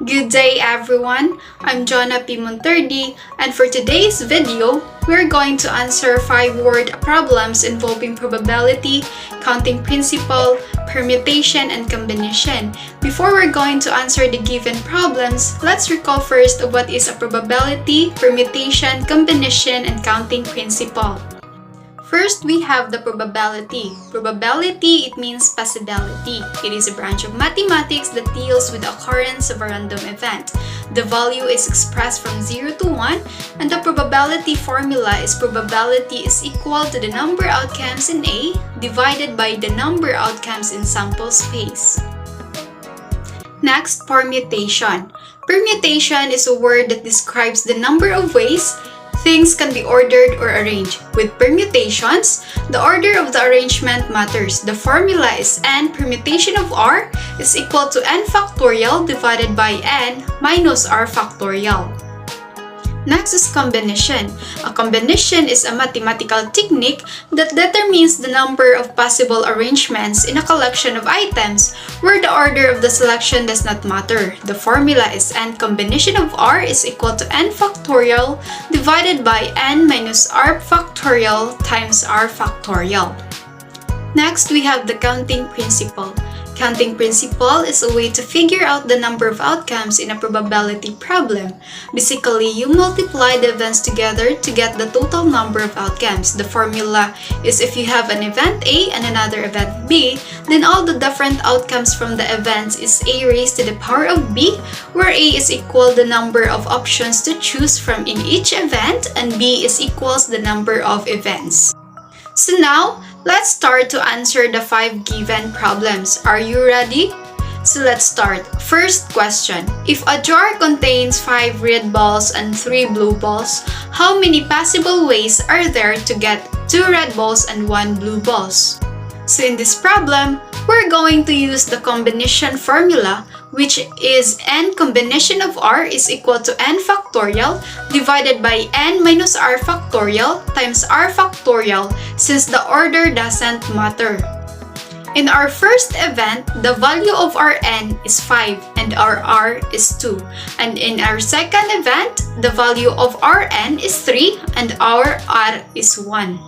Good day everyone, I'm Jonna P. Monterdi, and for today's video, we're going to answer 5-word problems involving probability, counting principle, permutation, and combination. Before we're going to answer the given problems, let's recall first what is a probability, permutation, combination, and counting principle. First, we have the probability. Probability, it means possibility. It is a branch of mathematics that deals with the occurrence of a random event. The value is expressed from 0 to 1, and the probability formula is probability is equal to the number outcomes in A divided by the number outcomes in sample space. Next, permutation. Permutation is a word that describes the number of ways things can be ordered or arranged. With permutations, the order of the arrangement matters. The formula is n permutation of r is equal to n factorial divided by n minus r factorial. Next is combination. A combination is a mathematical technique that determines the number of possible arrangements in a collection of items where the order of the selection does not matter. The formula is n combination of r is equal to n factorial divided by n minus r factorial times r factorial. Next, we have the counting principle. Counting principle is a way to figure out the number of outcomes in a probability problem. Basically, you multiply the events together to get the total number of outcomes. The formula is if you have an event A and another event B, then all the different outcomes from the events is A raised to the power of B, where A is equal the number of options to choose from in each event and B is equals the number of events. So now, let's start to answer the 5 given problems. Are you ready? So let's start. First question. If a jar contains 5 red balls and 3 blue balls, how many possible ways are there to get 2 red balls and 1 blue balls? So in this problem, we're going to use the combination formula, which is n combination of r is equal to n factorial divided by n minus r factorial times r factorial, since the order doesn't matter. In our first event, the value of our n is 5 and our r is 2. And in our second event, the value of our n is 3 and our r is 1.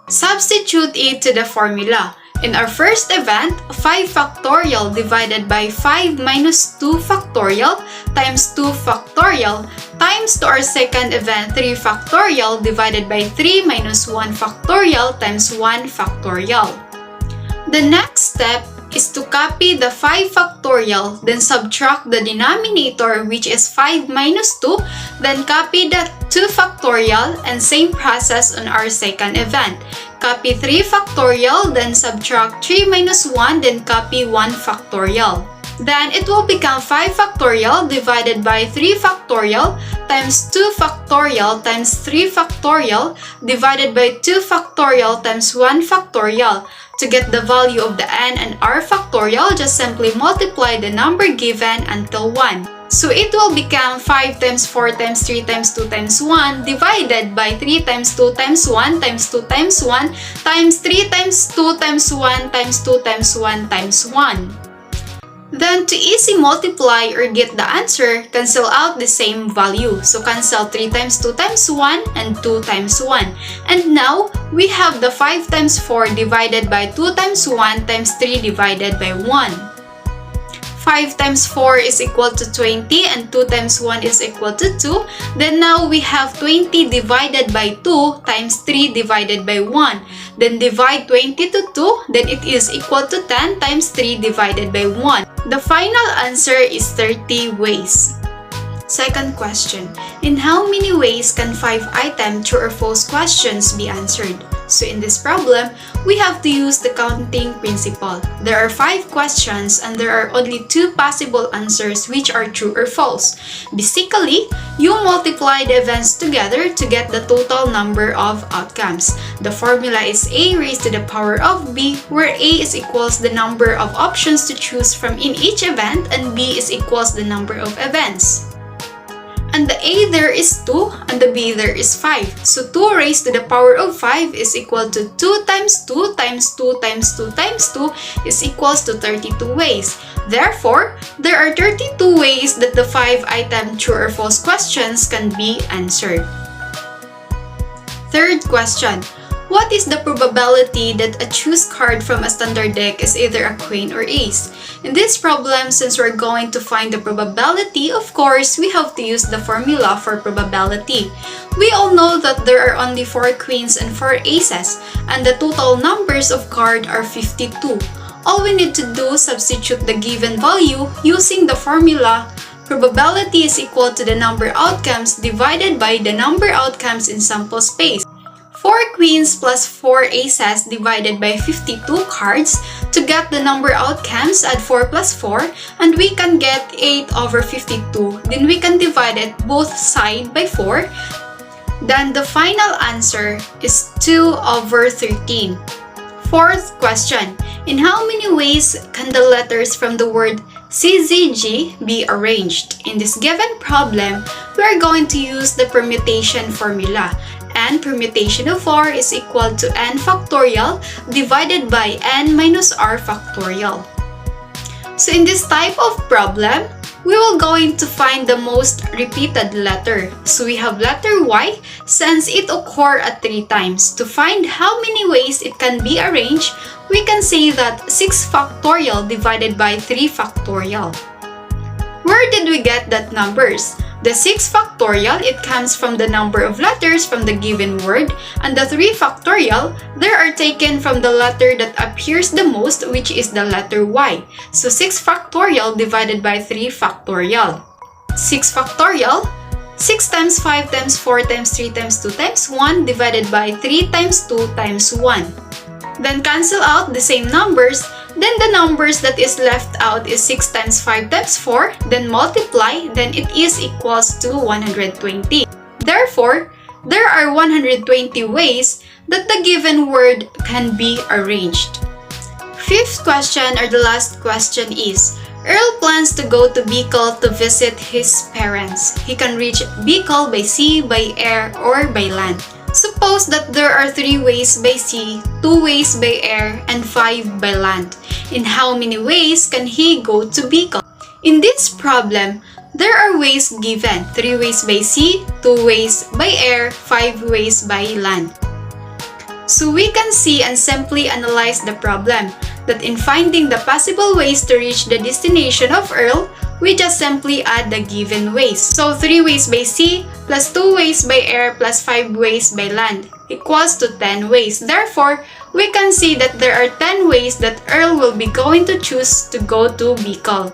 Substitute it to the formula. In our first event, 5 factorial divided by 5 minus 2 factorial times 2 factorial times to our second event, 3 factorial divided by 3 minus 1 factorial times 1 factorial. The next step is to copy the 5 factorial, then subtract the denominator, which is 5 minus 2, then copy the 2 factorial, and same process on our second event. Copy 3 factorial, then subtract 3 minus 1, then copy 1 factorial. Then it will become 5 factorial divided by 3 factorial times 2 factorial times 3 factorial divided by 2 factorial times 1 factorial. To get the value of the n and r factorial, just simply multiply the number given until 1. So it will become 5 times 4 times 3 times 2 times 1 divided by 3 times 2 times 1 times 2 times 1 times 3 times 2 times 1 times 2 times 1 times 1. Then to easy multiply or get the answer, cancel out the same value. So cancel 3 times 2 times 1 and 2 times 1. And now, we have the 5 times 4 divided by 2 times 1 times 3 divided by 1. 5 times 4 is equal to 20 and 2 times 1 is equal to 2. Then now we have 20 divided by 2 times 3 divided by 1. Then divide 20 to 2, then it is equal to 10 times 3 divided by 1. The final answer is 30 ways. Second question. In how many ways can 5-item true or false questions be answered? So in this problem, we have to use the counting principle. There are 5 questions and there are only 2 possible answers which are true or false. Basically, you multiply the events together to get the total number of outcomes. The formula is a raised to the power of b, where a is equals the number of options to choose from in each event and b is equals the number of events. And the A there is 2 and the B there is 5. So 2 raised to the power of 5 is equal to 2 times 2 times 2 times 2 times 2 is equals to 32 ways. Therefore, there are 32 ways that the 5-item true or false questions can be answered. Third question. What is the probability that a choose card from a standard deck is either a queen or ace? In this problem, since we're going to find the probability, of course, we have to use the formula for probability. We all know that there are only 4 queens and 4 aces, and the total numbers of cards are 52. All we need to do is substitute the given value using the formula. Probability is equal to the number outcomes divided by the number outcomes in sample space. 4 queens plus 4 aces divided by 52 cards. To get the number outcomes, add 4 plus 4 and we can get 8 over 52. Then we can divide it both sides by 4. Then the final answer is 2 over 13. Fourth question. In how many ways can the letters from the word CZG be arranged? In this given problem, we are going to use the permutation formula. And permutation of 4 is equal to n factorial divided by n minus r factorial. So in this type of problem, we will going to find the most repeated letter. So we have letter Y since it occurs at 3 times. To find how many ways it can be arranged, we can say that 6 factorial divided by 3 factorial. Where did we get that numbers? The 6 factorial, it comes from the number of letters from the given word, and the 3 factorial, they are taken from the letter that appears the most, which is the letter Y. So 6 factorial divided by 3 factorial. 6 factorial, 6 times 5 times 4 times 3 times 2 times 1 divided by 3 times 2 times 1. Then cancel out the same numbers. Then the numbers that is left out is 6 times 5 times 4, then multiply, then it is equals to 120. Therefore, there are 120 ways that the given word can be arranged. Fifth question or the last question is, Earl plans to go to Bicol to visit his parents. He can reach Bicol by sea, by air, or by land. Suppose that there are 3 ways by sea, 2 ways by air, and 5 by land. In how many ways can he go to Bicol? In this problem, there are ways given, 3 ways by sea, 2 ways by air, 5 ways by land. So we can see and simply analyze the problem, that in finding the possible ways to reach the destination of Earl, we just simply add the given ways. So 3 ways by sea plus 2 ways by air plus 5 ways by land equals to 10 ways. Therefore, we can see that there are 10 ways that Earl will be going to choose to go to Bicol.